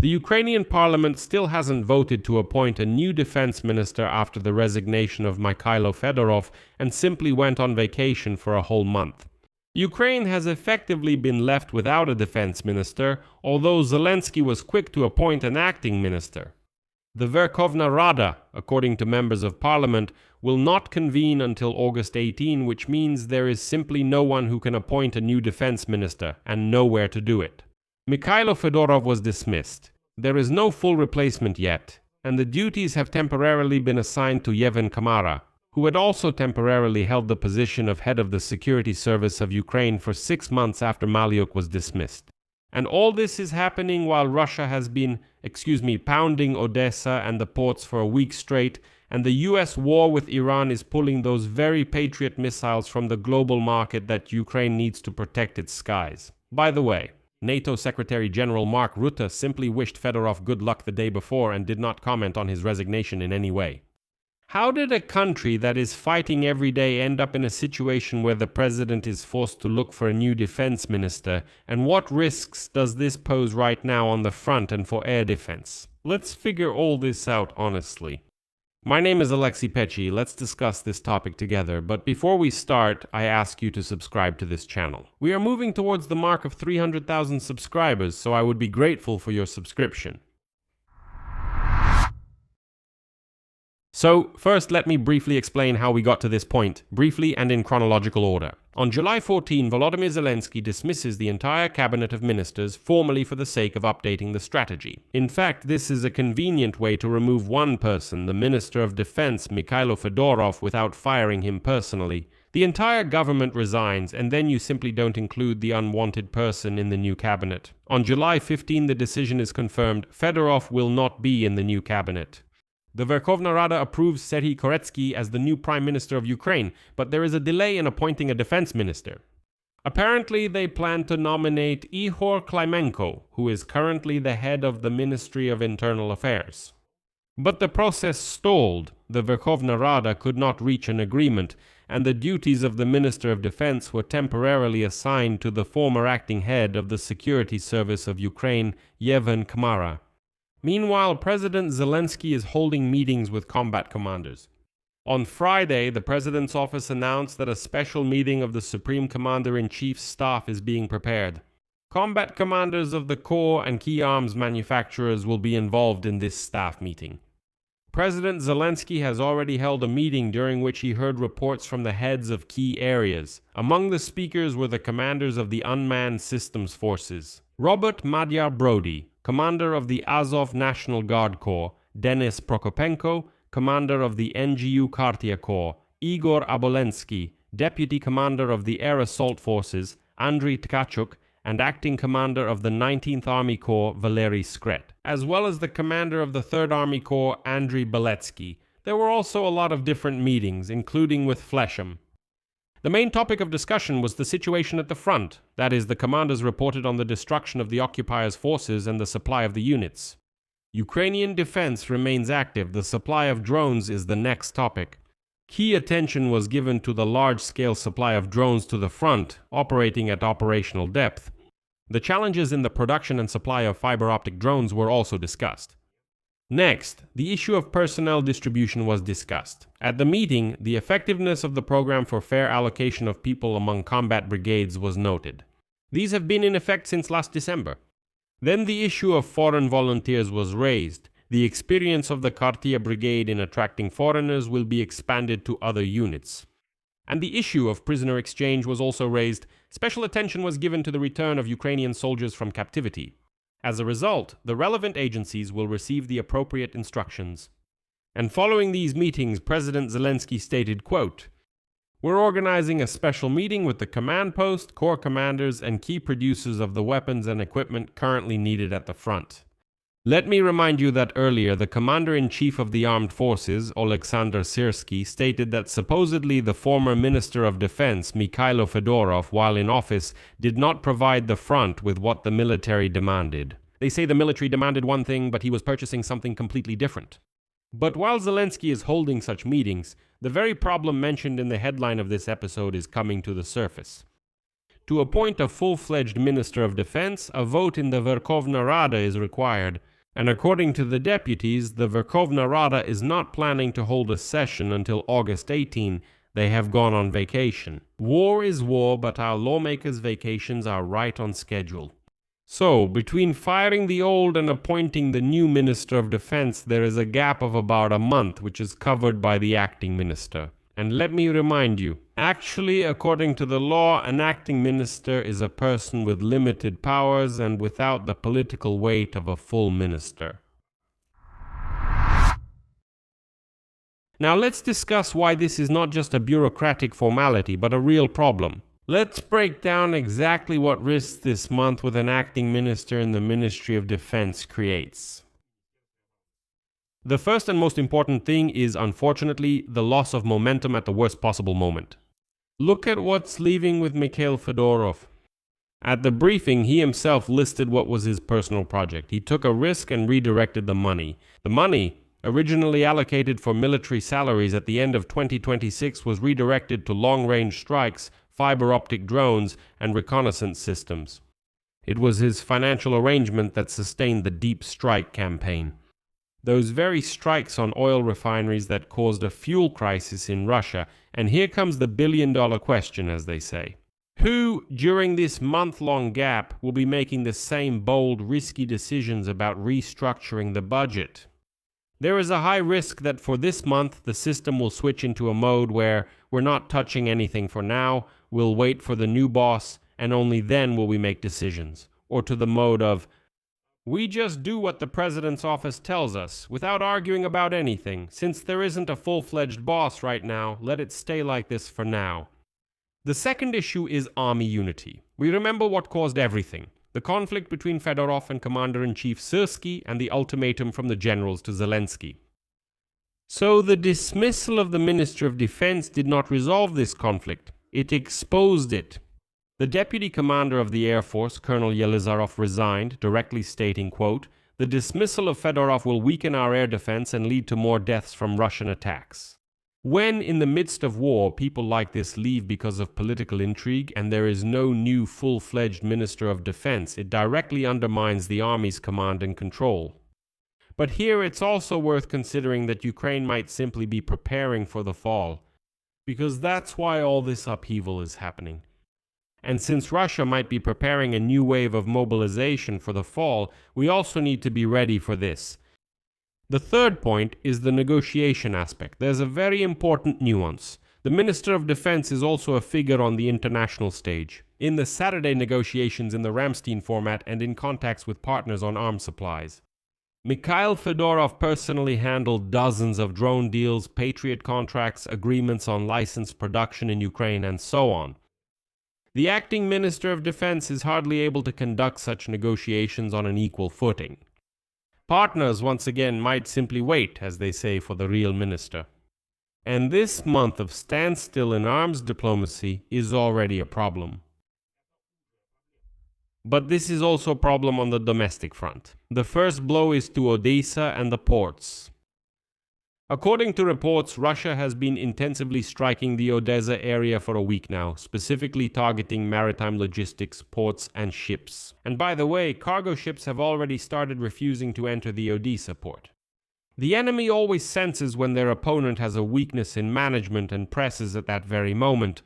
The Ukrainian parliament still hasn't voted to appoint a new defense minister after the resignation of Mikhailo Fedorov and simply went on vacation for a whole month. Ukraine has effectively been left without a defense minister, although Zelensky was quick to appoint an acting minister. The Verkhovna Rada, according to members of parliament, will not convene until August 18, which means there is simply no one who can appoint a new defense minister, and nowhere to do it. Mikhailo Fedorov was dismissed. There is no full replacement yet, and the duties have temporarily been assigned to Yevhen Kamara, who had also temporarily held the position of head of the security service of Ukraine for 6 months after Maliuk was dismissed. And all this is happening while Russia has been, pounding Odessa and the ports for a week straight, and the US war with Iran is pulling those very Patriot missiles from the global market that Ukraine needs to protect its skies. By the way, NATO Secretary General Mark Rutte simply wished Fedorov good luck the day before and did not comment on his resignation in any way. How did a country that is fighting every day end up in a situation where the president is forced to look for a new defense minister, and what risks does this pose right now on the front and for air defense? Let's figure all this out honestly. My name is Alexei Pechi. Let's discuss this topic together, but before we start, I ask you to subscribe to this channel. We are moving towards the mark of 300,000 subscribers, so I would be grateful for your subscription. So, first let me briefly explain how we got to this point, briefly and in chronological order. On July 14, Volodymyr Zelensky dismisses the entire cabinet of ministers formally for the sake of updating the strategy. In fact, this is a convenient way to remove one person, the Minister of Defense Mikhailo Fedorov, without firing him personally. The entire government resigns, and then you simply don't include the unwanted person in the new cabinet. On July 15, the decision is confirmed: Fedorov will not be in the new cabinet. The Verkhovna Rada approves Serhiy Koretsky as the new Prime Minister of Ukraine, but there is a delay in appointing a defense minister. Apparently, they plan to nominate Ihor Klimenko, who is currently the head of the Ministry of Internal Affairs. But the process stalled. The Verkhovna Rada could not reach an agreement, and the duties of the Minister of Defense were temporarily assigned to the former acting head of the Security Service of Ukraine, Yevhen Kamara. Meanwhile, President Zelensky is holding meetings with combat commanders. On Friday, the President's office announced that a special meeting of the Supreme Commander-in-Chief's staff is being prepared. Combat commanders of the Corps and key arms manufacturers will be involved in this staff meeting. President Zelensky has already held a meeting during which he heard reports from the heads of key areas. Among the speakers were the commanders of the Unmanned Systems Forces, Robert Magyar Brody, commander of the Azov National Guard Corps, Denis Prokopenko, commander of the NGU Kartia Corps, Igor Abolensky, deputy commander of the Air Assault Forces, Andriy Tkachuk, and acting commander of the 19th Army Corps, Valery Skret, as well as the commander of the 3rd Army Corps, Andriy Beletsky. There were also a lot of different meetings, including with Flesham. The main topic of discussion was the situation at the front, that is, the commanders reported on the destruction of the occupiers' forces and the supply of the units. Ukrainian defense remains active. The supply of drones is the next topic. Key attention was given to the large-scale supply of drones to the front, operating at operational depth. The challenges in the production and supply of fiber-optic drones were also discussed. Next, the issue of personnel distribution was discussed. At the meeting, the effectiveness of the program for fair allocation of people among combat brigades was noted. These have been in effect since last December. Then the issue of foreign volunteers was raised. The experience of the Kartia Brigade in attracting foreigners will be expanded to other units. And the issue of prisoner exchange was also raised. Special attention was given to the return of Ukrainian soldiers from captivity. As a result, the relevant agencies will receive the appropriate instructions. And following these meetings, President Zelensky stated, quote, "We're organizing a special meeting with the command post, corps commanders, and key producers of the weapons and equipment currently needed at the front. Let me remind you that earlier, the Commander-in-Chief of the Armed Forces, Oleksandr Syrsky, stated that supposedly the former Minister of Defense, Mikhailo Fedorov, while in office, did not provide the front with what the military demanded. They say the military demanded one thing, but he was purchasing something completely different. But while Zelensky is holding such meetings, the very problem mentioned in the headline of this episode is coming to the surface. To appoint a full-fledged Minister of Defense, a vote in the Verkhovna Rada is required. And according to the deputies, the Verkhovna Rada is not planning to hold a session until August 18. They have gone on vacation. War is war, but our lawmakers' vacations are right on schedule. So, between firing the old and appointing the new Minister of Defense, there is a gap of about a month, which is covered by the acting minister. And let me remind you, actually, according to the law, an acting minister is a person with limited powers and without the political weight of a full minister. Now let's discuss why this is not just a bureaucratic formality, but a real problem. Let's break down exactly what risks this month with an acting minister in the Ministry of Defense creates. The first and most important thing is, unfortunately, the loss of momentum at the worst possible moment. Look at what's leaving with Mikhail Fedorov. At the briefing, he himself listed what was his personal project. He took a risk and redirected the money. The money, originally allocated for military salaries at the end of 2026, was redirected to long-range strikes, fiber optic drones, and reconnaissance systems. It was his financial arrangement that sustained the deep strike campaign. Those very strikes on oil refineries that caused a fuel crisis in Russia, and here comes the billion-dollar question, as they say. Who, during this month-long gap, will be making the same bold, risky decisions about restructuring the budget? There is a high risk that for this month, the system will switch into a mode where we're not touching anything for now, we'll wait for the new boss, and only then will we make decisions. Or to the mode of, we just do what the president's office tells us, without arguing about anything. Since there isn't a full-fledged boss right now, let it stay like this for now. The second issue is army unity. We remember what caused everything. The conflict between Fedorov and Commander-in-Chief Syrsky and the ultimatum from the generals to Zelensky. So the dismissal of the Minister of Defense did not resolve this conflict. It exposed it. The deputy commander of the Air Force, Colonel Yelizarov, resigned, directly stating, quote, "The dismissal of Fedorov will weaken our air defense and lead to more deaths from Russian attacks." When, in the midst of war, people like this leave because of political intrigue and there is no new full-fledged Minister of Defense, it directly undermines the Army's command and control. But here it's also worth considering that Ukraine might simply be preparing for the fall, because that's why all this upheaval is happening. And since Russia might be preparing a new wave of mobilization for the fall, we also need to be ready for this. The third point is the negotiation aspect. There's a very important nuance. The Minister of Defense is also a figure on the international stage, in the Saturday negotiations in the Ramstein format and in contacts with partners on arms supplies. Mikhail Fedorov personally handled dozens of drone deals, Patriot contracts, agreements on licensed production in Ukraine, and so on. The acting Minister of Defense is hardly able to conduct such negotiations on an equal footing. Partners, once again, might simply wait, as they say, for the real minister. And this month of standstill in arms diplomacy is already a problem. But this is also a problem on the domestic front. The first blow is to Odessa and the ports. According to reports, Russia has been intensively striking the Odessa area for a week now, specifically targeting maritime logistics, ports, and ships. And by the way, cargo ships have already started refusing to enter the Odessa port. The enemy always senses when their opponent has a weakness in management and presses at that very moment,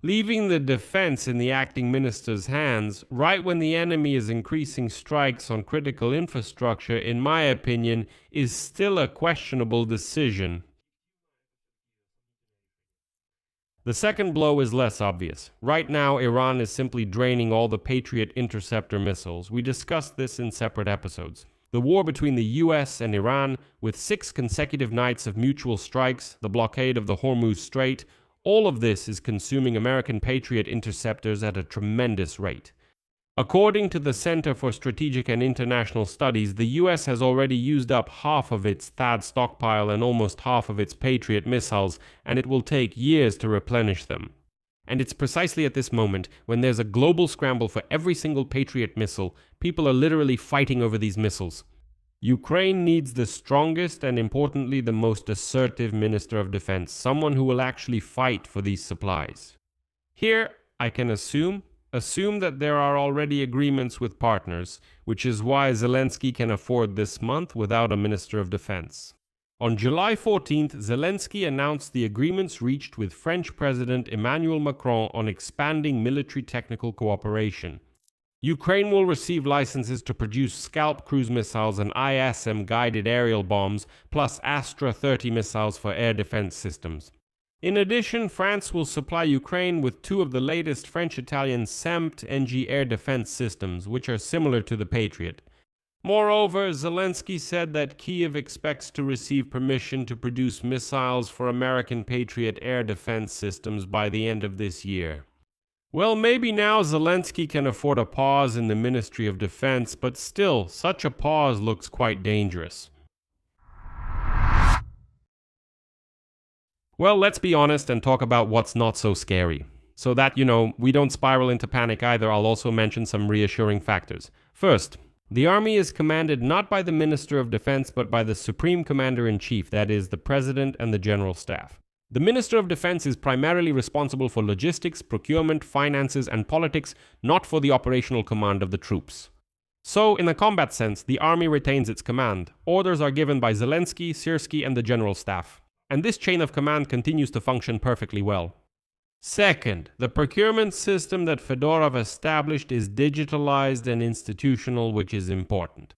leaving the defense in the acting minister's hands right when the enemy is increasing strikes on critical infrastructure, in my opinion, is still a questionable decision. The second blow is less obvious. Right now, Iran is simply draining all the Patriot interceptor missiles. We discussed this in separate episodes. The war between the US and Iran, with 6 consecutive nights of mutual strikes, the blockade of the Hormuz Strait, all of this is consuming American Patriot interceptors at a tremendous rate. According to the Center for Strategic and International Studies, the US has already used up half of its THAAD stockpile and almost half of its Patriot missiles, and it will take years to replenish them. And it's precisely at this moment, when there's a global scramble for every single Patriot missile, people are literally fighting over these missiles. Ukraine needs the strongest and, importantly, the most assertive Minister of Defense, someone who will actually fight for these supplies. Here, I can assume, Assume that there are already agreements with partners, which is why Zelensky can afford this month without a Minister of Defense. On July 14th, Zelensky announced the agreements reached with French President Emmanuel Macron on expanding military technical cooperation. Ukraine will receive licenses to produce Scalp cruise missiles and ISM guided aerial bombs, plus Astra 30 missiles for air defense systems. In addition, France will supply Ukraine with 2 of the latest French-Italian SEMPT NG air defense systems, which are similar to the Patriot. Moreover, Zelensky said that Kyiv expects to receive permission to produce missiles for American Patriot air defense systems by the end of this year. Well, maybe now Zelensky can afford a pause in the Ministry of Defense, but still, such a pause looks quite dangerous. Well, let's be honest and talk about what's not so scary. So that, we don't spiral into panic either, I'll also mention some reassuring factors. First, the army is commanded not by the Minister of Defense, but by the Supreme Commander-in-Chief, that is, the President and the General Staff. The Minister of Defense is primarily responsible for logistics, procurement, finances, and politics, not for the operational command of the troops. So, in a combat sense, the army retains its command. Orders are given by Zelensky, Syrskyi, and the General Staff. And this chain of command continues to function perfectly well. Second, the procurement system that Fedorov established is digitalized and institutional, which is important.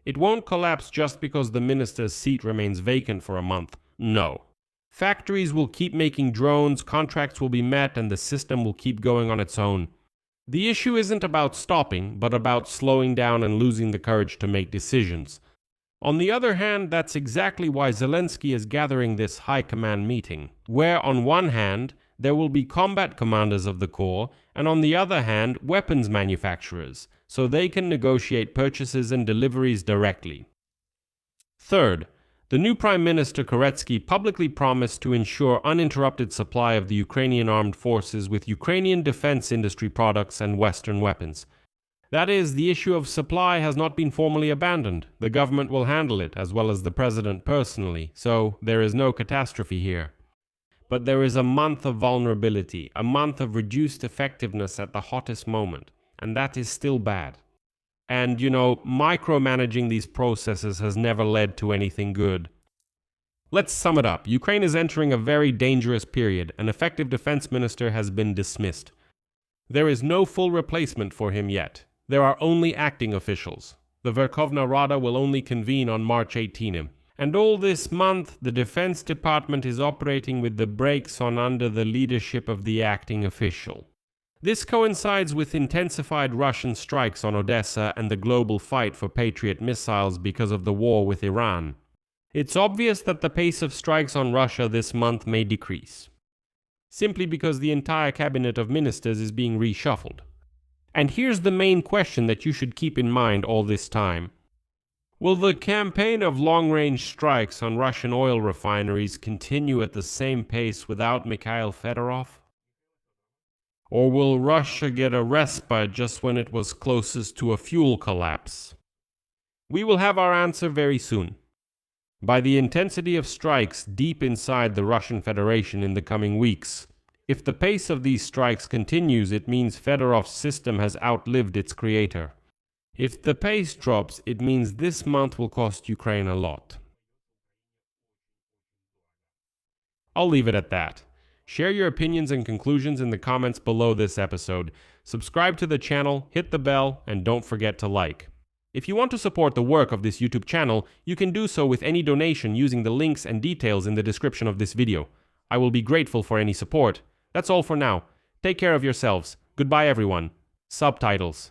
It won't collapse just because the minister's seat remains vacant for a month. No. Factories will keep making drones, contracts will be met, and the system will keep going on its own. The issue isn't about stopping, but about slowing down and losing the courage to make decisions. On the other hand, that's exactly why Zelensky is gathering this high command meeting, where on one hand, there will be combat commanders of the corps, and on the other hand, weapons manufacturers, so they can negotiate purchases and deliveries directly. Third, the new Prime Minister Koretsky publicly promised to ensure uninterrupted supply of the Ukrainian armed forces with Ukrainian defense industry products and Western weapons. That is, the issue of supply has not been formally abandoned. The government will handle it, as well as the president personally, so there is no catastrophe here. But there is a month of vulnerability, a month of reduced effectiveness at the hottest moment, and that is still bad. And, micromanaging these processes has never led to anything good. Let's sum it up. Ukraine is entering a very dangerous period. An effective defense minister has been dismissed. There is no full replacement for him yet. There are only acting officials. The Verkhovna Rada will only convene on March 18. And all this month, the Defense Department is operating with the brakes on under the leadership of the acting official. This coincides with intensified Russian strikes on Odessa and the global fight for Patriot missiles because of the war with Iran. It's obvious that the pace of strikes on Russia this month may decrease, simply because the entire cabinet of ministers is being reshuffled. And here's the main question that you should keep in mind all this time. Will the campaign of long-range strikes on Russian oil refineries continue at the same pace without Mikhail Fedorov? Or will Russia get a respite just when it was closest to a fuel collapse? We will have our answer very soon. By the intensity of strikes deep inside the Russian Federation in the coming weeks, if the pace of these strikes continues, it means Fedorov's system has outlived its creator. If the pace drops, it means this month will cost Ukraine a lot. I'll leave it at that. Share your opinions and conclusions in the comments below this episode. Subscribe to the channel, hit the bell, and don't forget to like. If you want to support the work of this YouTube channel, you can do so with any donation using the links and details in the description of this video. I will be grateful for any support. That's all for now. Take care of yourselves. Goodbye, everyone. Subtitles.